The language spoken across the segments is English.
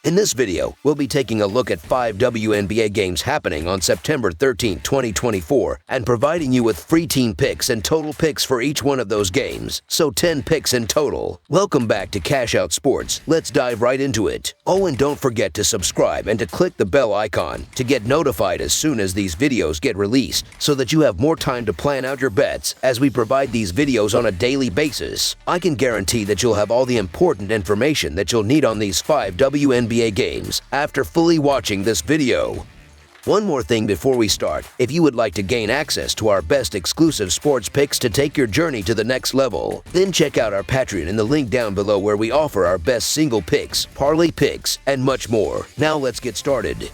In this video, we'll be taking a look at 5 WNBA games happening on September 13, 2024, and providing you with free team picks and total picks for each one of those games, so 10 picks in total. Welcome back to Cash Out Sports. Let's dive right into it. Oh, and don't forget to subscribe and to click the bell icon to get notified as soon as these videos get released, so that you have more time to plan out your bets as we provide these videos on a daily basis. I can guarantee that you'll have all the important information that you'll need on these 5 WNBA games after fully watching this video. One more thing before we start, if you would like to gain access to our best exclusive sports picks to take your journey to the next level, then check out our Patreon in the link down below where we offer our best single picks, parlay picks, and much more. Now let's get started.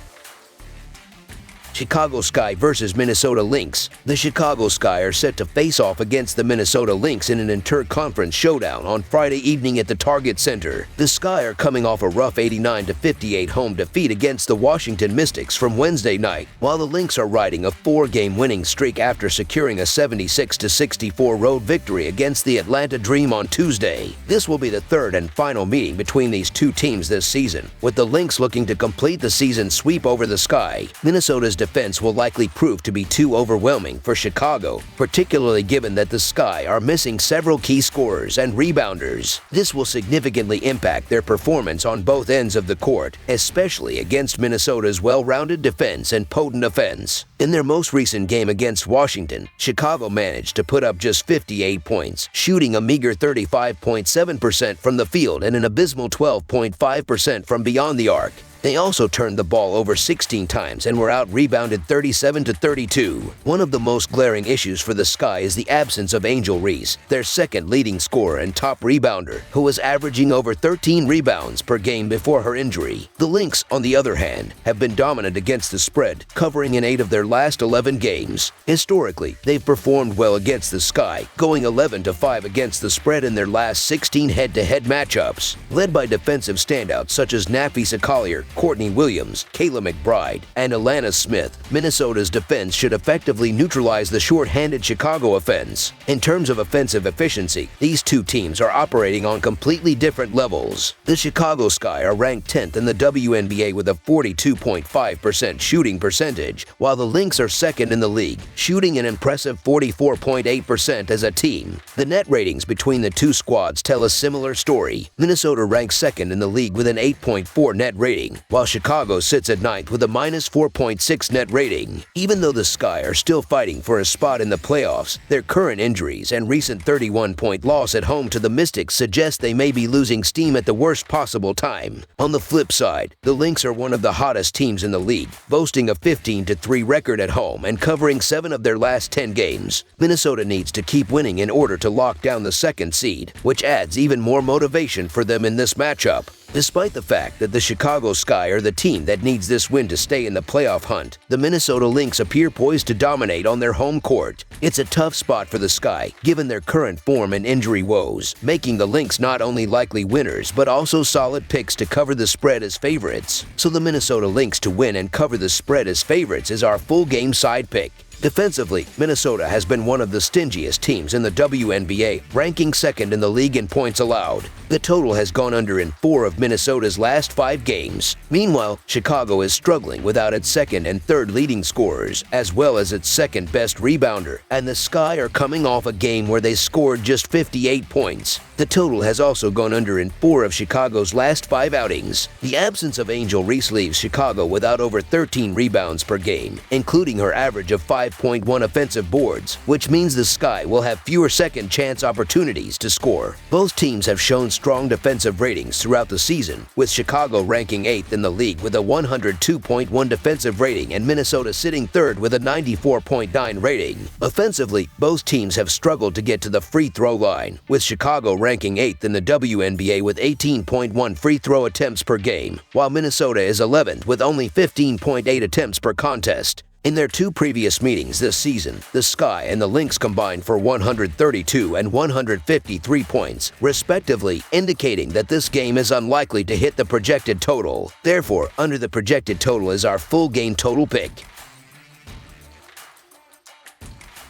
Chicago Sky versus Minnesota Lynx. The Chicago Sky are set to face off against the Minnesota Lynx in an inter-conference showdown on Friday evening at the Target Center. The Sky are coming off a rough 89-58 home defeat against the Washington Mystics from Wednesday night, while the Lynx are riding a 4-game winning streak after securing a 76-64 road victory against the Atlanta Dream on Tuesday. This will be the third and final meeting between these two teams this season, with the Lynx looking to complete the season sweep over the Sky. Minnesota's defense will likely prove to be too overwhelming for Chicago, particularly given that the Sky are missing several key scorers and rebounders. This will significantly impact their performance on both ends of the court, especially against Minnesota's well-rounded defense and potent offense. In their most recent game against Washington, Chicago managed to put up just 58 points, shooting a meager 35.7% from the field and an abysmal 12.5% from beyond the arc. They also turned the ball over 16 times and were out-rebounded 37-32. One of the most glaring issues for the Sky is the absence of Angel Reese, their second leading scorer and top rebounder, who was averaging over 13 rebounds per game before her injury. The Lynx, on the other hand, have been dominant against the spread, covering in 8 of their last 11 games. Historically, they've performed well against the Sky, going 11-5 against the spread in their last 16 head-to-head matchups. Led by defensive standouts such as Napheesa Collier, Courtney Williams, Kayla McBride, and Alana Smith, Minnesota's defense should effectively neutralize the short-handed Chicago offense. In terms of offensive efficiency, these two teams are operating on completely different levels. The Chicago Sky are ranked 10th in the WNBA with a 42.5% shooting percentage, while the Lynx are second in the league, shooting an impressive 44.8% as a team. The net ratings between the two squads tell a similar story. Minnesota ranks second in the league with an 8.4 net rating, while Chicago sits at 9th with a minus 4.6 net rating. Even though the Sky are still fighting for a spot in the playoffs, their current injuries and recent 31-point loss at home to the Mystics suggest they may be losing steam at the worst possible time. On the flip side, the Lynx are one of the hottest teams in the league, boasting a 15-3 record at home and covering 7 of their last 10 games. Minnesota needs to keep winning in order to lock down the second seed, which adds even more motivation for them in this matchup. Despite the fact that the Chicago Sky are the team that needs this win to stay in the playoff hunt, the Minnesota Lynx appear poised to dominate on their home court. It's a tough spot for the Sky, given their current form and injury woes, making the Lynx not only likely winners but also solid picks to cover the spread as favorites. So the Minnesota Lynx to win and cover the spread as favorites is our full game side pick. Defensively, Minnesota has been one of the stingiest teams in the WNBA, ranking second in the league in points allowed. The total has gone under in 4 of Minnesota's last 5 games. Meanwhile, Chicago is struggling without its second and third leading scorers, as well as its second best rebounder, and the Sky are coming off a game where they scored just 58 points. The total has also gone under in 4 of Chicago's last 5 outings. The absence of Angel Reese leaves Chicago without over 13 rebounds per game, including her average of 5.1 offensive boards, which means the Sky will have fewer second-chance opportunities to score. Both teams have shown strong defensive ratings throughout the season, with Chicago ranking 8th in the league with a 102.1 defensive rating and Minnesota sitting 3rd with a 94.9 rating. Offensively, both teams have struggled to get to the free throw line, with Chicago ranking 8th in the WNBA with 18.1 free throw attempts per game, while Minnesota is 11th with only 15.8 attempts per contest. In their 2 previous meetings this season, the Sky and the Lynx combined for 132 and 153 points, respectively, indicating that this game is unlikely to hit the projected total. Therefore, under the projected total is our full game total pick.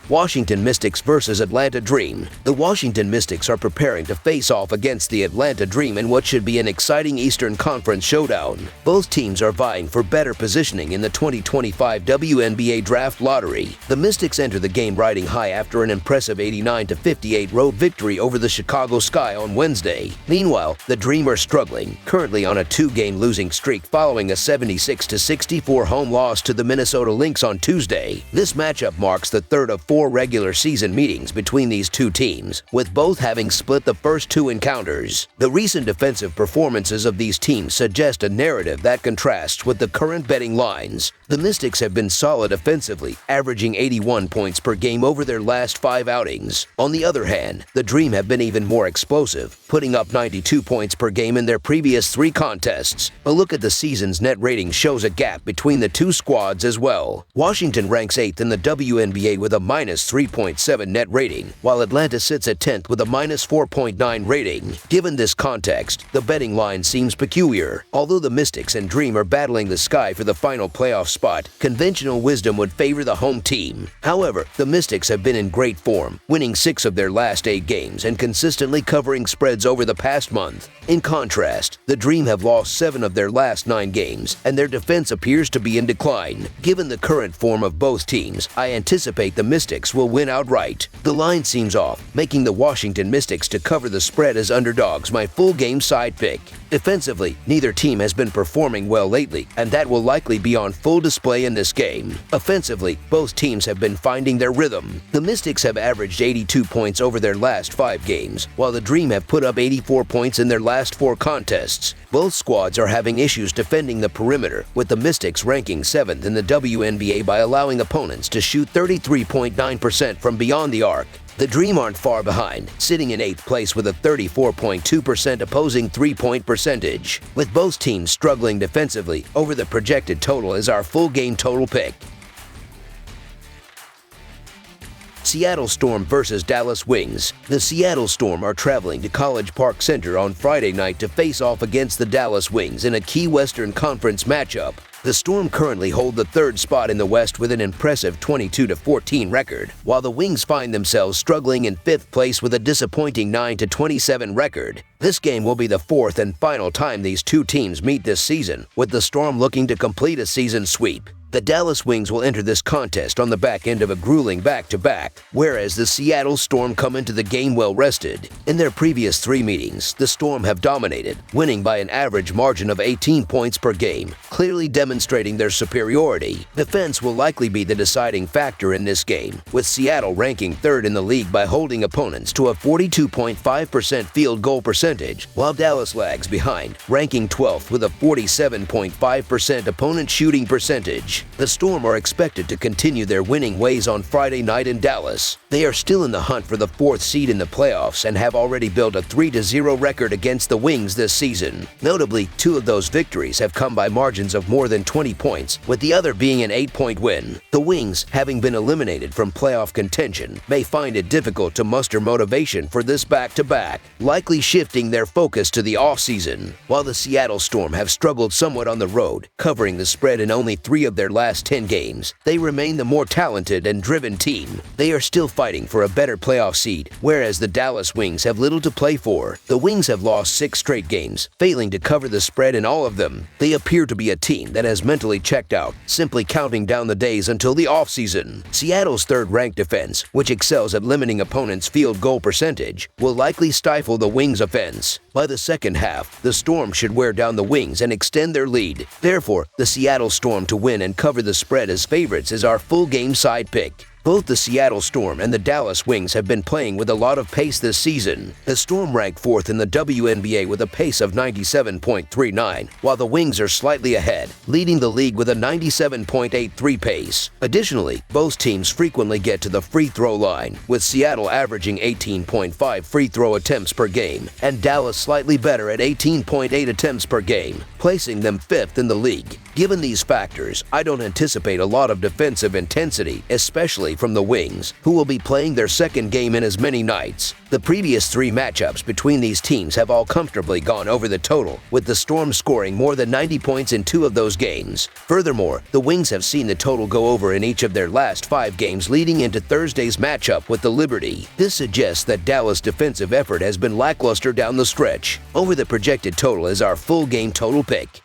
Washington Mystics versus Atlanta Dream. The Washington Mystics are preparing to face off against the Atlanta Dream in what should be an exciting Eastern Conference showdown. Both teams are vying for better positioning in the 2025 WNBA Draft Lottery. The Mystics enter the game riding high after an impressive 89-58 road victory over the Chicago Sky on Wednesday. Meanwhile, the Dream are struggling, currently on a 2-game losing streak following a 76-64 home loss to the Minnesota Lynx on Tuesday. This matchup marks the third of 4 regular season meetings between these two teams, with both having split the first 2 encounters. The recent defensive performances of these teams suggest a narrative that contrasts with the current betting lines. The Mystics have been solid offensively, averaging 81 points per game over their last 5 outings. On the other hand, the Dream have been even more explosive, putting up 92 points per game in their previous 3 contests. A look at the season's net rating shows a gap between the two squads as well. Washington ranks 8th in the WNBA with a -3.7 net rating, while Atlanta sits at 10th with a -4.9 rating. Given this context, the betting line seems peculiar. Although the Mystics and Dream are battling the sky for the final playoff spot, conventional wisdom would favor the home team. However, the Mystics have been in great form, winning 6 of their last 8 games and consistently covering spreads over the past month. In contrast, the Dream have lost 7 of their last 9 games, and their defense appears to be in decline. Given the current form of both teams, I anticipate the Mystics will win outright. The line seems off, making the Washington Mystics to cover the spread as underdogs my full game side pick. Defensively, neither team has been performing well lately, and that will likely be on full display in this game. Offensively, both teams have been finding their rhythm. The Mystics have averaged 82 points over their last 5 games, while the Dream have put up 84 points in their last 4 contests. Both squads are having issues defending the perimeter, with the Mystics ranking 7th in the WNBA by allowing opponents to shoot 33.9% from beyond the arc. The Dream aren't far behind, sitting in 8th place with a 34.2% opposing 3-point percentage. With both teams struggling defensively, over the projected total is our full game total pick. Seattle Storm versus Dallas Wings. The Seattle Storm are traveling to College Park Center on Friday night to face off against the Dallas Wings in a key Western Conference matchup. The Storm currently hold the 3rd spot in the West with an impressive 22-14 record, while the Wings find themselves struggling in 5th place with a disappointing 9-27 record. This game will be the 4th and final time these two teams meet this season, with the Storm looking to complete a season sweep. The Dallas Wings will enter this contest on the back end of a grueling back-to-back, whereas the Seattle Storm come into the game well-rested. In their previous 3 meetings, the Storm have dominated, winning by an average margin of 18 points per game, clearly demonstrating their superiority. Defense will likely be the deciding factor in this game, with Seattle ranking 3rd in the league by holding opponents to a 42.5% field goal percentage, while Dallas lags behind, ranking 12th with a 47.5% opponent shooting percentage. The Storm are expected to continue their winning ways on Friday night in Dallas. They are still in the hunt for the 4th seed in the playoffs and have already built a 3-0 record against the Wings this season. Notably, 2 of those victories have come by margins of more than 20 points, with the other being an 8-point win. The Wings, having been eliminated from playoff contention, may find it difficult to muster motivation for this back-to-back, likely shifting their focus to the offseason. While the Seattle Storm have struggled somewhat on the road, covering the spread in only 3 of their last 10 games, they remain the more talented and driven team. They are still fighting for a better playoff seed, whereas the Dallas Wings have little to play for. The Wings have lost 6 straight games, failing to cover the spread in all of them. They appear to be a team that has mentally checked out, simply counting down the days until the offseason. Seattle's 3rd-ranked defense, which excels at limiting opponents' field goal percentage, will likely stifle the Wings' offense. By the second half, the Storm should wear down the Wings and extend their lead. Therefore, the Seattle Storm to win and cover the spread as favorites is our full game side pick. Both the Seattle Storm and the Dallas Wings have been playing with a lot of pace this season. The Storm rank 4th in the WNBA with a pace of 97.39, while the Wings are slightly ahead, leading the league with a 97.83 pace. Additionally, both teams frequently get to the free throw line, with Seattle averaging 18.5 free throw attempts per game, and Dallas slightly better at 18.8 attempts per game, placing them 5th in the league. Given these factors, I don't anticipate a lot of defensive intensity, especially from the Wings, who will be playing their second game in as many nights. The previous 3 matchups between these teams have all comfortably gone over the total, with the Storm scoring more than 90 points in 2 of those games. Furthermore, the Wings have seen the total go over in each of their last 5 games leading into Thursday's matchup with the Liberty. This suggests that Dallas' defensive effort has been lackluster down the stretch. Over the projected total is our full game total pick.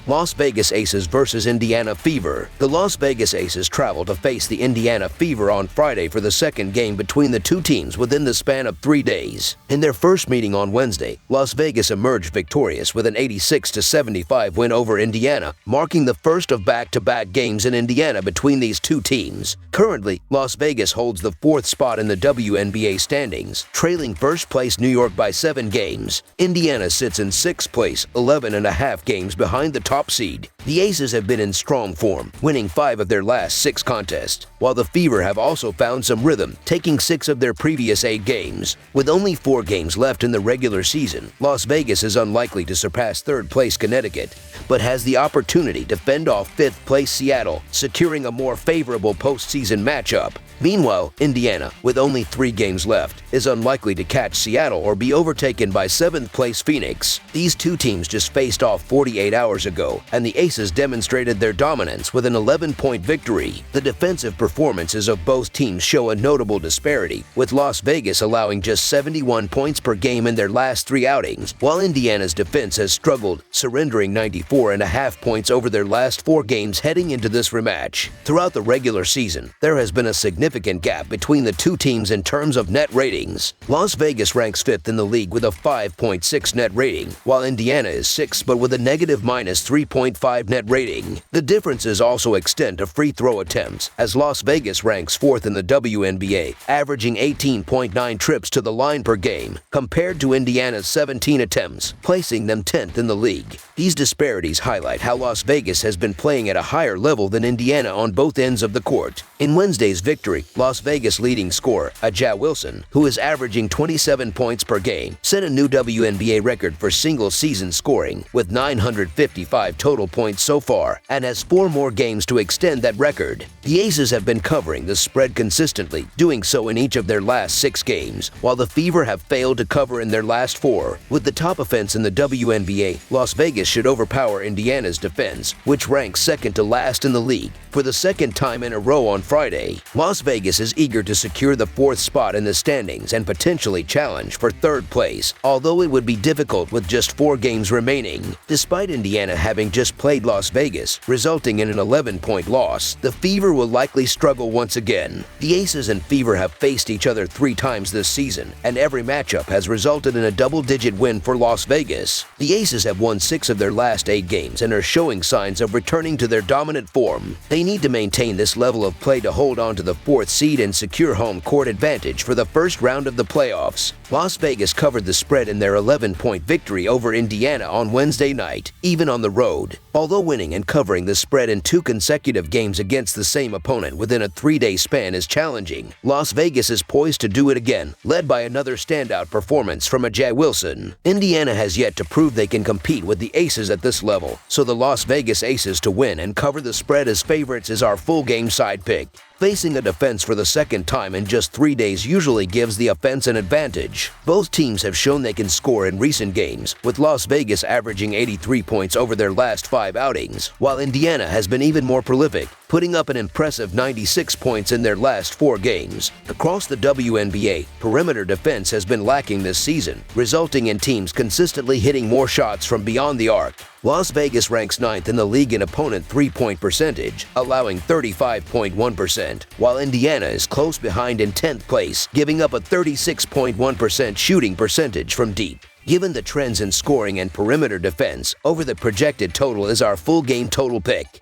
Las Vegas Aces versus Indiana Fever. The Las Vegas Aces travel to face the Indiana Fever on Friday for the second game between the two teams within the span of 3 days. In their first meeting on Wednesday, Las Vegas emerged victorious with an 86-75 win over Indiana, marking the first of back-to-back games in Indiana between these two teams. Currently, Las Vegas holds the 4th spot in the WNBA standings, trailing first-place New York by 7 games. Indiana sits in 6th place, 11.5 games behind the top seed. The Aces have been in strong form, winning 5 of their last 6 contests, while the Fever have also found some rhythm, taking 6 of their previous 8 games. With only 4 games left in the regular season, Las Vegas is unlikely to surpass 3rd place Connecticut, but has the opportunity to fend off 5th place Seattle, securing a more favorable postseason matchup. Meanwhile, Indiana, with only 3 games left, is unlikely to catch Seattle or be overtaken by 7th place Phoenix. These two teams just faced off 48 hours ago, and the Aces demonstrated their dominance with an 11-point victory. The defensive performances of both teams show a notable disparity, with Las Vegas allowing just 71 points per game in their last 3 outings, while Indiana's defense has struggled, surrendering 94.5 points over their last 4 games heading into this rematch. Throughout the regular season, there has been a significant gap between the two teams in terms of net ratings. Las Vegas ranks 5th in the league with a 5.6 net rating, while Indiana is 6th but with a negative -3.5 net rating. The differences also extend to free throw attempts, as Las Vegas ranks 4th in the WNBA, averaging 18.9 trips to the line per game, compared to Indiana's 17 attempts, placing them 10th in the league. These disparities highlight how Las Vegas has been playing at a higher level than Indiana on both ends of the court. In Wednesday's victory, Las Vegas leading scorer, A'ja Wilson, who is averaging 27 points per game, set a new WNBA record for single-season scoring with 955 total points so far and has 4 more games to extend that record. The Aces have been covering the spread consistently, doing so in each of their last 6 games, while the Fever have failed to cover in their last 4. With the top offense in the WNBA, Las Vegas should overpower Indiana's defense, which ranks 2nd to last in the league, for the 2nd time in a row on Friday. Las Vegas is eager to secure the 4th spot in the standings and potentially challenge for 3rd place, although it would be difficult with just 4 games remaining. Despite Indiana having just played Las Vegas, resulting in an 11-point loss, the Fever will likely struggle once again. The Aces and Fever have faced each other 3 times this season, and every matchup has resulted in a double-digit win for Las Vegas. The Aces have won 6 of their last 8 games and are showing signs of returning to their dominant form. They need to maintain this level of play to hold on to the 4th seed and secure home court advantage for the first round of the playoffs. Las Vegas covered the spread in their 11-point victory over Indiana on Wednesday night, even on the road. Although winning and covering the spread in 2 consecutive games against the same opponent within a 3-day span is challenging, Las Vegas is poised to do it again, led by another standout performance from A'ja Wilson. Indiana has yet to prove they can compete with the Aces at this level, so the Las Vegas Aces to win and cover the spread as favorites is our full game side pick. Facing a defense for the 2nd time in just 3 days usually gives the offense an advantage. Both teams have shown they can score in recent games, with Las Vegas averaging 83 points over their last 5 outings, while Indiana has been even more prolific, putting up an impressive 96 points in their last 4 games. Across the WNBA, perimeter defense has been lacking this season, resulting in teams consistently hitting more shots from beyond the arc. Las Vegas ranks 9th in the league in opponent three-point percentage, allowing 35.1%, while Indiana is close behind in 10th place, giving up a 36.1% shooting percentage from deep. Given the trends in scoring and perimeter defense, over the projected total is our full game total pick.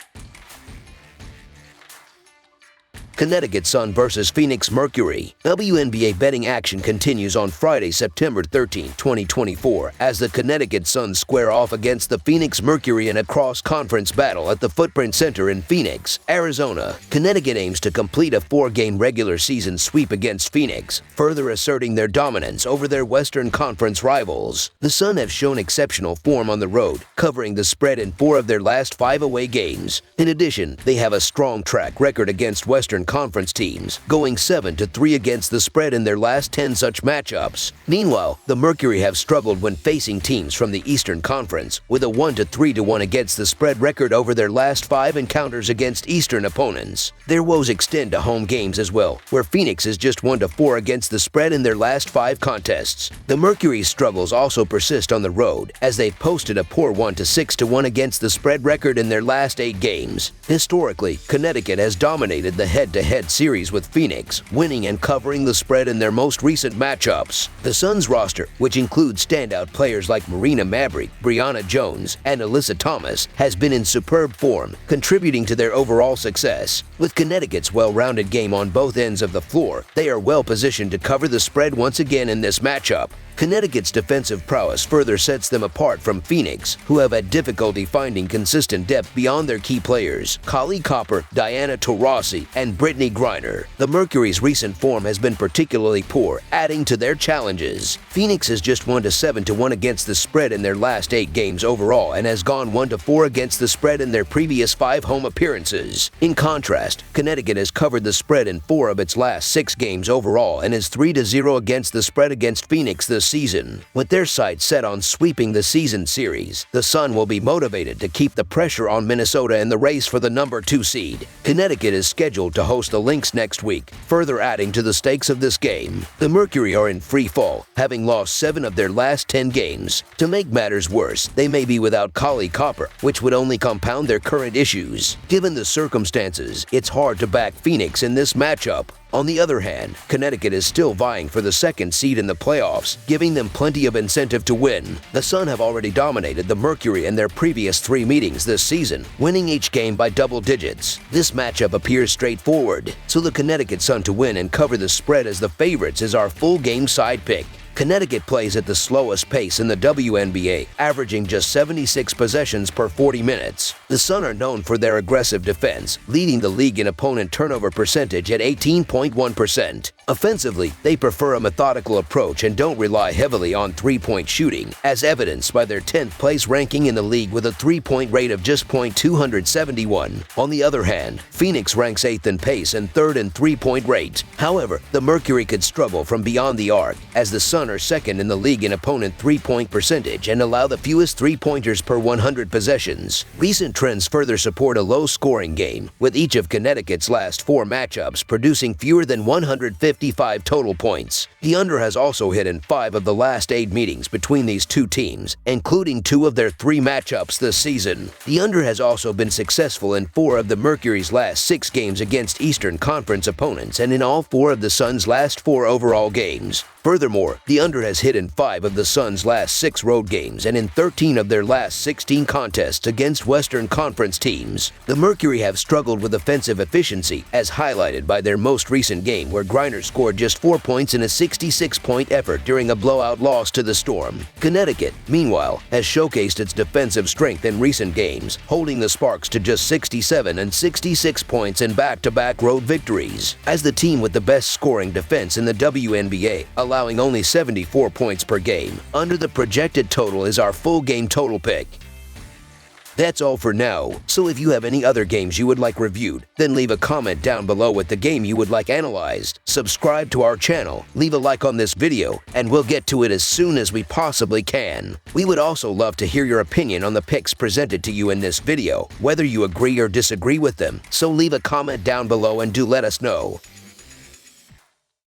Connecticut Sun vs. Phoenix Mercury. WNBA betting action continues on Friday, September 13, 2024, as the Connecticut Sun square off against the Phoenix Mercury in a cross-conference battle at the Footprint Center in Phoenix, Arizona. Connecticut aims to complete a 4-game regular season sweep against Phoenix, further asserting their dominance over their Western Conference rivals. The Sun have shown exceptional form on the road, covering the spread in 4 of their last 5 away games. In addition, they have a strong track record against Western Conference teams, going 7-3 against the spread in their last 10 such matchups. Meanwhile, the Mercury have struggled when facing teams from the Eastern Conference, with a 1-3-1 against the spread record over their last 5 encounters against Eastern opponents. Their woes extend to home games as well, where Phoenix is just 1-4 against the spread in their last 5 contests. The Mercury's struggles also persist on the road, as they've posted a poor 1-6-1 against the spread record in their last 8 games. Historically, Connecticut has dominated the head-to-head series with Phoenix, winning and covering the spread in their most recent matchups. The Suns roster, which includes standout players like Marina Maverick, Brianna Jones, and Alyssa Thomas, has been in superb form, contributing to their overall success. With Connecticut's well-rounded game on both ends of the floor, they are well positioned to cover the spread once again in this matchup. Connecticut's defensive prowess further sets them apart from Phoenix, who have had difficulty finding consistent depth beyond their key players, Kali Copper, Diana Taurasi, and Brittany Griner. The Mercury's recent form has been particularly poor, adding to their challenges. Phoenix is just 1-7-1 against the spread in their last 8 games overall and has gone 1-4 against the spread in their previous 5 home appearances. In contrast, Connecticut has covered the spread in 4 of its last 6 games overall and is 3-0 against the spread against Phoenix this season. With their sights set on sweeping the season series, the Sun will be motivated to keep the pressure on Minnesota in the race for the number 2 seed. Connecticut is scheduled to host the Lynx next week, further adding to the stakes of this game. The Mercury are in free fall, having lost 7 of their last 10 games. To make matters worse, they may be without Kali Copper, which would only compound their current issues. Given the circumstances, it's hard to back Phoenix in this matchup. On the other hand, Connecticut is still vying for the 2nd seed in the playoffs, giving them plenty of incentive to win. The Sun have already dominated the Mercury in their previous 3 meetings this season, winning each game by double digits. This matchup appears straightforward, so the Connecticut Sun to win and cover the spread as the favorites is our full game side pick. Connecticut plays at the slowest pace in the WNBA, averaging just 76 possessions per 40 minutes. The Sun are known for their aggressive defense, leading the league in opponent turnover percentage at 18.1%. Offensively, they prefer a methodical approach and don't rely heavily on 3-point shooting, as evidenced by their 10th place ranking in the league with a 3-point rate of just .271. On the other hand, Phoenix ranks 8th in pace and 3rd in 3-point rate. However, the Mercury could struggle from beyond the arc, as the Sun are 2nd in the league in opponent 3-point percentage and allow the fewest 3-pointers per 100 possessions. Recent trends further support a low-scoring game, with each of Connecticut's last 4 matchups producing fewer than 155 total points. The under has also hit in 5 of the last 8 meetings between these 2 teams, including 2 of their 3 matchups this season. The under has also been successful in 4 of the Mercury's last 6 games against Eastern Conference opponents and in all 4 of the Sun's last 4 overall games. Furthermore, the under has hit in 5 of the Sun's last 6 road games and in 13 of their last 16 contests against Western Conference teams. The Mercury have struggled with offensive efficiency, as highlighted by their most recent game where Griner scored just 4 points in a 66-point effort during a blowout loss to the Storm. Connecticut, meanwhile, has showcased its defensive strength in recent games, holding the Sparks to just 67 and 66 points in back-to-back road victories. As the team with the best scoring defense in the WNBA, allowing only 74 points per game. Under the projected total is our full game total pick. That's all for now, so if you have any other games you would like reviewed, then leave a comment down below with the game you would like analyzed. Subscribe to our channel, leave a like on this video, and we'll get to it as soon as we possibly can. We would also love to hear your opinion on the picks presented to you in this video, whether you agree or disagree with them, so leave a comment down below and do let us know.